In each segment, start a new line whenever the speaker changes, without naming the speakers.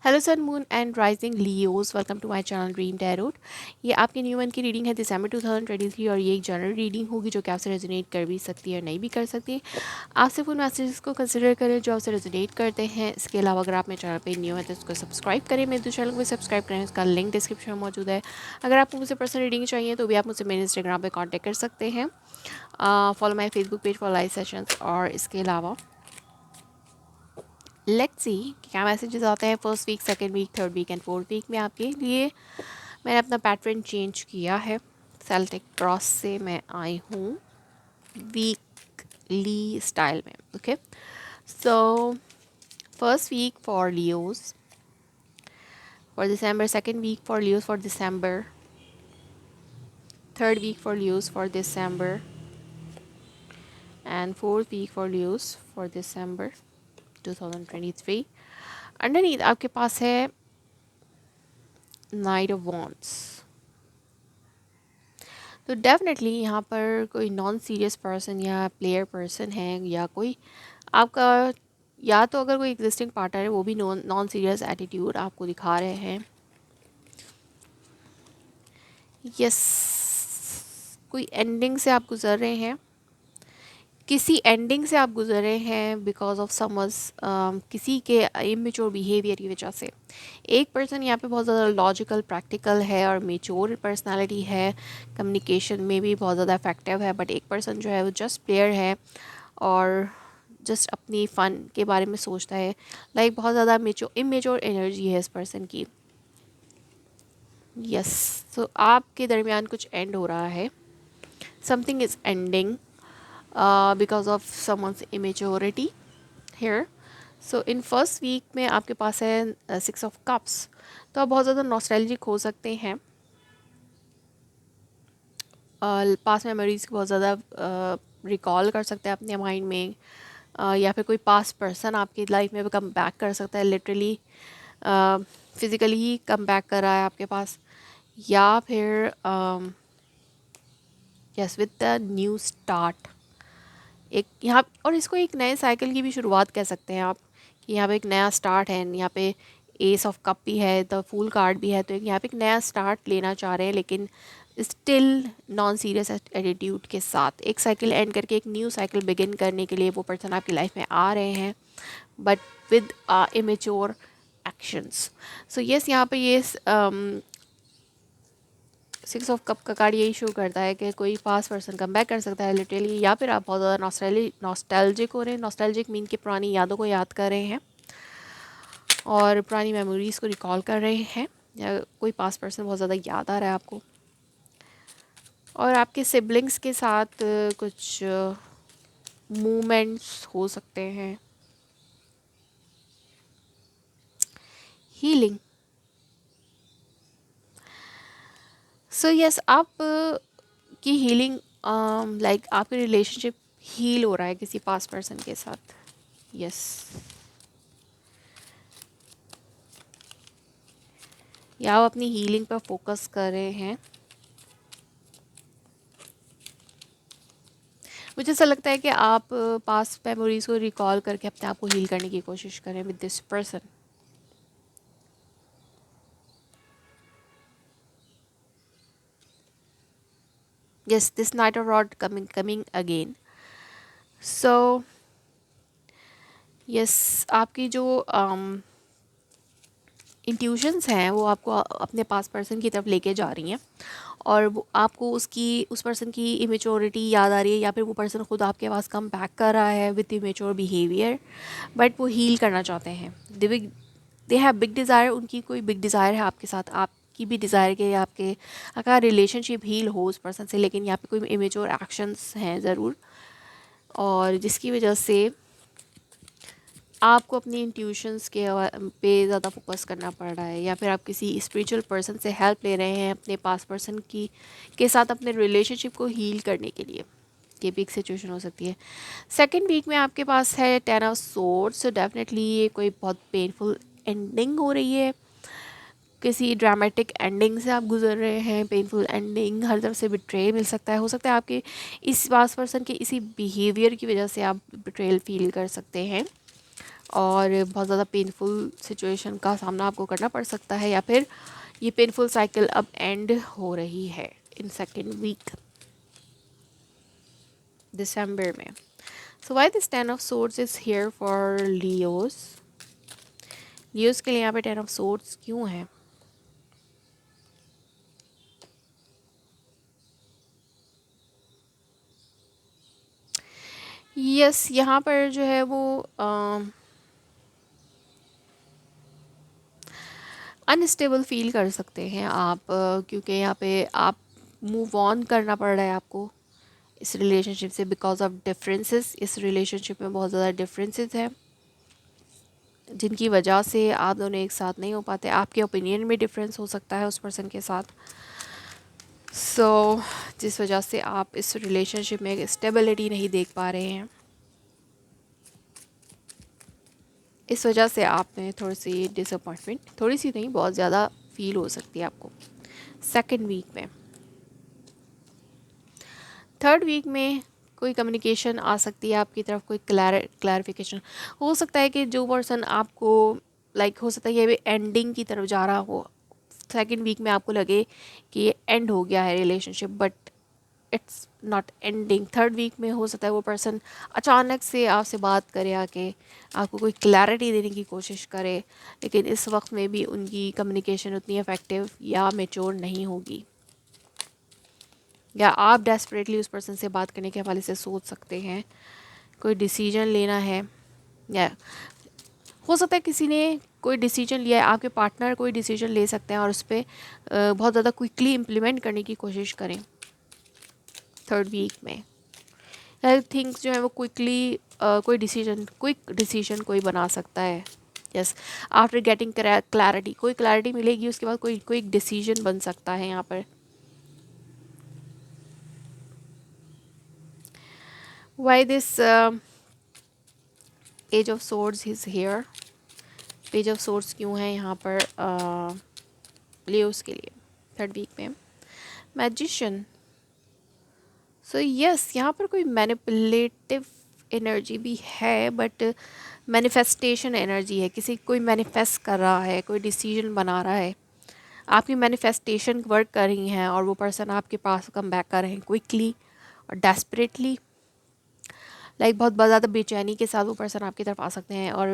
Hello sun moon and rising Leos, welcome to my channel dream tarot. ये आपके new month की reading है दिसंबर 2023 और ये एक जनरल रीडिंग होगी जो कि आपसे रेजोनेट कर भी सकती है और नहीं भी कर सकती। आप सिर्फ उन मैसेजेस को कंसिडर करें जो आपसे रेजोनेट करते हैं। इसके अलावा अगर आप मेरे चैनल पे न्यू है तो उसको सब्सक्राइब करें, मेरे चैनल को भी सब्सक्राइब करें, उसका लिंक डिस्क्रिप्शन में मौजूद है। अगर आपको मुझसे पर्सनल रीडिंग चाहिए तो भी आप मुझसे मेरे इंस्टाग्राम पर कॉन्टैक्ट कर सकते हैं। Follow my Facebook page for live sessions. और इसके अलावा लेट्स सी क्या मैसेजेस आते हैं first week, second week, third week and fourth week में आपके लिए। मैंने अपना पैटर्न चेंज किया है। सेल्टिक क्रॉस से मैं आई हूँ वीकली स्टाइल में। Okay, so first week for Leos for December, second week for Leos for December, third week for Leos for December and fourth week for Leos for December 2023। Underneath आपके पास है knight of wands. तो definitely यहाँ पर कोई non serious person या player person है, या कोई आपका, या तो अगर कोई एग्जिस्टिंग पार्टनर है वो भी नॉन सीरियस एटीट्यूड आपको दिखा रहे हैं। यस, कोई एंडिंग से आप गुजर रहे हैं, किसी एंडिंग से आप गुजर रहे हैं बिकॉज ऑफ समझ किसी के इमेच्योर बिहेवियर की वजह से। एक पर्सन यहाँ पे बहुत ज़्यादा लॉजिकल, प्रैक्टिकल है और मेच्योर पर्सनालिटी है, कम्युनिकेशन में भी बहुत ज़्यादा इफेक्टिव है। बट एक पर्सन जो है वो जस्ट प्लेयर है और जस्ट अपनी फ़न के बारे में सोचता है। लाइक बहुत ज़्यादा इमेच्योर एनर्जी है इस पर्सन की। यस, तो आपके दरमियान कुछ एंड हो रहा है, something is ending because of someone's immaturity here. So in first week में आपके पास है सिक्स ऑफ कप्स। तो आप बहुत ज़्यादा नॉस्टैल्जिक हो सकते हैं, पास्ट मेमोरीज को बहुत ज़्यादा रिकॉल कर सकते हैं अपने माइंड में, या फिर कोई पास्ट पर्सन आपकी लाइफ में कम बैक कर सकता है, लिटरली फिज़िकली ही कम बैक कर रहा है आपके पास, या फिर yes with the new start एक यहाँ। और इसको एक नए साइकिल की भी शुरुआत कह सकते हैं आप, कि यहाँ पे एक नया स्टार्ट है। यहाँ पे एस ऑफ कप भी है, द फूल कार्ड भी है, तो यहाँ पे एक नया स्टार्ट लेना चाह रहे हैं, लेकिन स्टिल नॉन सीरियस एटीट्यूड के साथ। एक साइकिल एंड करके एक न्यू साइकिल बिगिन करने के लिए वो पर्सन आपकी लाइफ में आ रहे हैं, but with immature actions. So yes, यहाँ पे ये सिक्स ऑफ कप का कार्ड यही शो करता है कि कोई पास पर्सन कम बैक कर सकता है लिटरली, या फिर आप बहुत ज़्यादा नॉस्टैल्जिक हो रहे हैं। नॉस्टैल्जिक मीन कि पुरानी यादों को याद कर रहे हैं और पुरानी मेमोरीज़ को रिकॉल कर रहे हैं, या कोई पास पर्सन बहुत ज़्यादा याद आ रहा है आपको। और आपके सिबलिंग्स के साथ कुछ मूवमेंट्स हो सकते हैं। हीलिंग, सो यस, आप की हीलिंग, लाइक आपकी रिलेशनशिप हील हो रहा है किसी पास पर्सन के साथ। यस, या आप अपनी हीलिंग पर फोकस कर रहे हैं। मुझे ऐसा लगता है कि आप पास्ट मेमोरीज को रिकॉल करके अपने आप को हील करने की कोशिश करें with this person. Yes, this night of rod coming again. So yes, आपकी जो इंट्यूशंस हैं वो आपको अपने पास पर्सन की तरफ लेके जा रही हैं, और वो आपको उस पर्सन की इमेच्योरिटी याद आ रही है, या फिर वो पर्सन खुद आपके पास कम बैक कर रहा है विथ इमेच्योर बिहेवियर, बट वो हील करना चाहते हैं। दे हैव बिग डिज़ायर, उनकी कोई बिग डिज़ायर है आपके साथ, आपकी भी डिज़ायर के आपके अगर रिलेशनशिप हील हो उस पर्सन से, लेकिन यहाँ पे कोई इमेच्योर एक्शंस हैं ज़रूर, और जिसकी वजह से आपको अपनी इंट्यूशंस के पे ज़्यादा फोकस करना पड़ रहा है, या फिर आप किसी स्पिरिचुअल पर्सन से हेल्प ले रहे हैं अपने पास पर्सन की के साथ अपने रिलेशनशिप को हील करने के लिए। ये भी एक सिचुएशन हो सकती है। सेकंड वीक में आपके पास है 10 ऑफ सोर्ड्स, सो डेफिनेटली ये कोई बहुत पेनफुल एंडिंग हो रही है, किसी ड्रामेटिक एंडिंग से आप गुजर रहे हैं। पेनफुल एंडिंग, हर तरफ से बिट्रेल मिल सकता है, हो सकता है आपके इस पास पर्सन के इसी बिहेवियर की वजह से आप बिट्रेल फील कर सकते हैं। और बहुत ज़्यादा पेनफुल सिचुएशन का सामना आपको करना पड़ सकता है, या फिर ये पेनफुल साइकिल अब एंड हो रही है इन सेकेंड वीक दिसंबर में. So why this 10 of swords is here for Leos. Leos के लिए यहाँ पे 10 ऑफ सोर्ड्स क्यों है? यस, यहाँ पर जो है वो अनस्टेबल फील कर सकते हैं आप, क्योंकि यहाँ पे आप मूव ऑन करना पड़ रहा है आपको इस रिलेशनशिप से बिकॉज ऑफ डिफरेंसेस. इस रिलेशनशिप में बहुत ज़्यादा डिफरेंसेस हैं जिनकी वजह से आप दोनों एक साथ नहीं हो पाते. आपके ओपिनियन में डिफरेंस हो सकता है उस पर्सन के साथ. जिस वजह से आप इस रिलेशनशिप में स्टेबिलिटी नहीं देख पा रहे हैं. इस वजह से आप में थोड़ी सी डिसअपॉइंटमेंट, थोड़ी सी नहीं बहुत ज़्यादा फील हो सकती है आपको सेकेंड वीक में. थर्ड वीक में कोई कम्युनिकेशन आ सकती है आपकी तरफ, कोई क्लैरिफिकेशन हो सकता है कि जो पर्सन आपको हो सकता है ये एंडिंग की तरफ जा रहा हो. सेकेंड वीक में आपको लगे कि ये एंड हो गया है relationship, but it's not ending. Third week में हो सकता है वो पर्सन अचानक से आपसे बात करे आके, आपको कोई क्लैरिटी देने की कोशिश करे, लेकिन इस वक्त में भी उनकी कम्युनिकेशन उतनी इफ़ेक्टिव या मेच्योर नहीं होगी, या आप डेस्परेटली उस पर्सन से बात करने के हवाले से सोच सकते हैं. कोई डिसीजन लेना है, या हो सकता है किसी ने कोई डिसीजन लिया है, आपके पार्टनर कोई डिसीजन ले सकते हैं और उस पर बहुत ज़्यादा क्विकली इम्प्लीमेंट करने की कोशिश करें थर्ड वीक में. थिंग्स जो है वो क्विकली कोई क्विक डिसीजन कोई बना सकता है. यस, आफ्टर गेटिंग क्लैरिटी, कोई क्लैरिटी मिलेगी उसके बाद कोई क्विक डिसीजन बन सकता है यहाँ पर. Why this age of swords is here. Page of swords क्यों है यहाँ पर लियोस के लिए थर्ड वीक में? मैजिशियन. सो यस, यहाँ पर कोई मैनिपुलेटिव एनर्जी भी है, बट मैनिफेस्टेशन एनर्जी है. कोई मैनिफेस्ट कर रहा है, कोई डिसीजन बना रहा है, आपकी मैनिफेस्टेशन वर्क कर रही हैं और वो पर्सन आपके पास कम बैक कर रहे हैं क्विकली और डेस्परेटली. बहुत ज़्यादा बेचैनी के साथ वो पर्सन आपकी तरफ आ सकते हैं और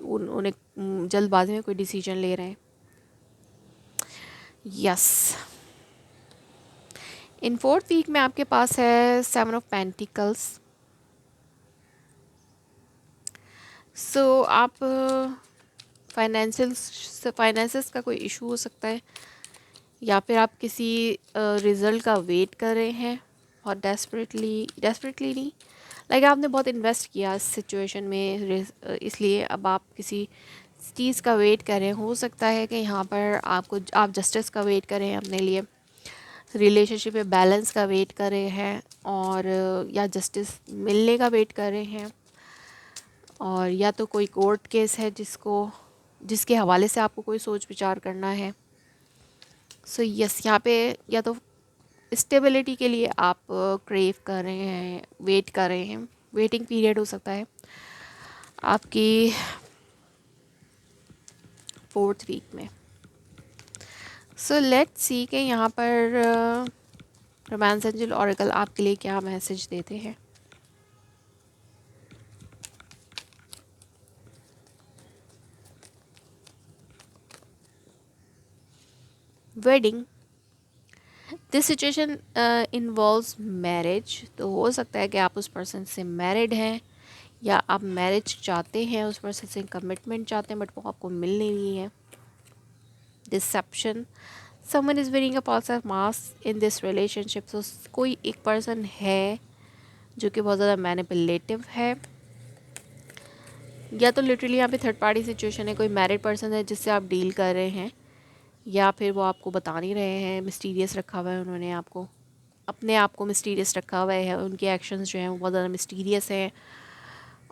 उन्हें जल्दबाजी में कोई डिसीजन ले रहे हैं. यस, इन फोर्थ वीक में आपके पास है 7 ऑफ पेंटिकल्स. सो आप फाइनेंसेस का कोई इशू हो सकता है, या फिर आप किसी रिज़ल्ट का वेट कर रहे हैं और डेस्परेटली नहीं, आपने बहुत इन्वेस्ट किया इस सिचुएशन में, इसलिए अब आप किसी चीज़ का वेट कर रहे हैं. हो सकता है कि यहाँ पर आप जस्टिस का वेट कर रहे हैं अपने लिए, रिलेशनशिप में बैलेंस का वेट कर रहे हैं, और या जस्टिस मिलने का वेट कर रहे हैं, और या तो कोई कोर्ट केस है जिसके हवाले से आपको कोई सोच विचार करना है. सो यस, यहाँ पे या तो स्टेबिलिटी के लिए आप क्रेव कर रहे हैं, वेट कर रहे हैं, वेटिंग पीरियड हो सकता है आपकी फोर्थ वीक में. सो लेट्स सी कि यहाँ पर रोमांस एंजल ऑरेकल आपके लिए क्या मैसेज देते हैं. Wedding. This situation involves marriage. तो हो सकता है कि आप उस पर्सन से मैरिड हैं, या आप मैरिज चाहते हैं, उस पर्सन से कमिटमेंट चाहते हैं, बट वो आपको मिल नहीं रही है. Deception. Someone is wearing a false mask in this relationship. So कोई एक पर्सन है जो कि बहुत ज़्यादा मैनिपुलेटिव है, या तो लिटरली यहाँ पे थर्ड पार्टी सिचुएशन है, कोई मैरिड पर्सन है जिससे आप डील कर रहे हैं, या फिर वो आपको बता नहीं रहे हैं, मिस्टीरियस रखा हुआ है उन्होंने आपको, अपने आप को मिस्टीरियस रखा हुआ है, उनके एक्शंस जो हैं वो बहुत ज़्यादा मिस्टीरियस हैं,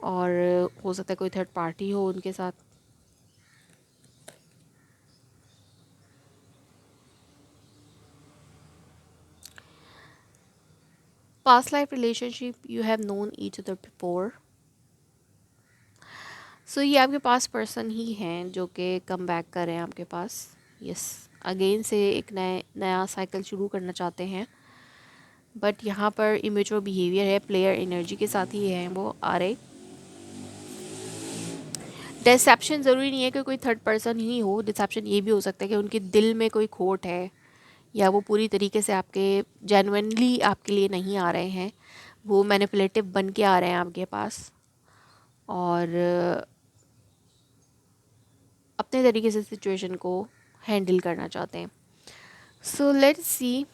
और हो सकता है कोई थर्ड पार्टी हो उनके साथ. Past life relationship, you have known each other before. So ये आपके पास पर्सन ही हैं जो कि कम बैक कर रहे हैं आपके पास। यस, अगेन से एक नया साइकिल शुरू करना चाहते हैं, बट यहाँ पर इमेच्योर बिहेवियर है, प्लेयर एनर्जी के साथ ही हैं वो आ रहे। डिसेप्शन ज़रूरी नहीं है कि कोई थर्ड पर्सन ही हो, डिसेप्शन ये भी हो सकता है कि उनके दिल में कोई खोट है, या वो पूरी तरीके से आपके जेन्युइनली आपके लिए नहीं आ रहे हैं, वो मैनिपुलेटिव बन के आ रहे हैं आपके पास और अपने तरीके से सिचुएशन को हैंडल करना चाहते हैं। सो लेट्स सी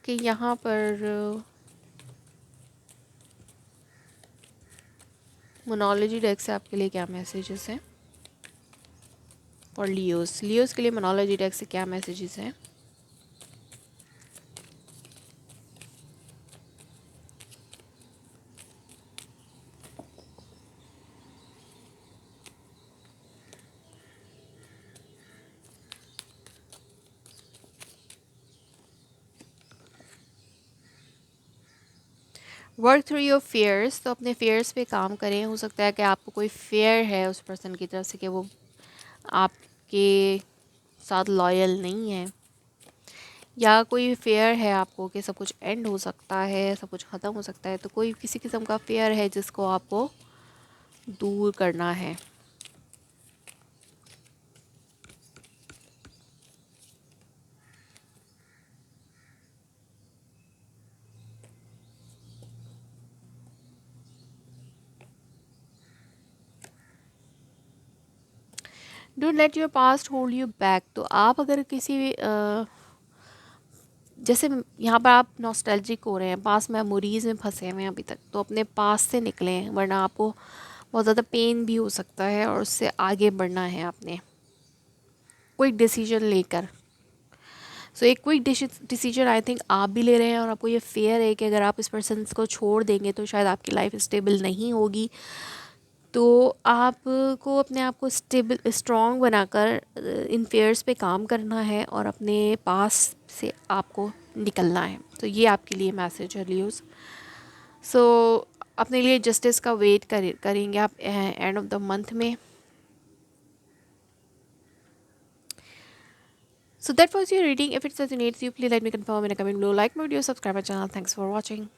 कि यहाँ पर मोनोलॉजी डेक से आपके लिए क्या मैसेजेस हैं, और लियोस के लिए मोनोलॉजी डेक से क्या मैसेजेस हैं। वर्क थ्रू योर फेयर्स, तो अपने फेयर्स पे काम करें। हो सकता है कि आपको कोई फेयर है उस पर्सन की तरफ से कि वो आपके साथ लॉयल नहीं है, या कोई फेयर है आपको कि सब कुछ एंड हो सकता है, सब कुछ ख़त्म हो सकता है, तो कोई किसी किस्म का फेयर है जिसको आपको दूर करना है। Don't let your past hold you back, तो आप अगर किसी जैसे यहाँ पर आप नॉस्टैल्जिक हो रहे हैं, पास मेमोरीज़ में फंसे हुए हैं अभी तक, तो अपने पास से निकलें, वरना आपको बहुत ज़्यादा पेन भी हो सकता है और उससे आगे बढ़ना है आपने क्विक डिसीजन लेकर। सो एक क्विक डिसीजन आई थिंक आप भी ले रहे हैं, और आपको ये फेयर है कि अगर आप इस पर्सन को छोड़ देंगे तो शायद आपकी लाइफ स्टेबल नहीं होगी। तो आपको अपने आप को स्टेबल स्ट्रॉन्ग बनाकर इन फेयर्स पे काम करना है और अपने पास से आपको निकलना है। तो ये आपके लिए मैसेज है लियोस। सो अपने लिए जस्टिस का वेट करेंगे आप एंड ऑफ द मंथ में। So that was your reading. If it resonates you, please let me confirm in a comment below. Like my video, subscribe my channel. Thanks for watching.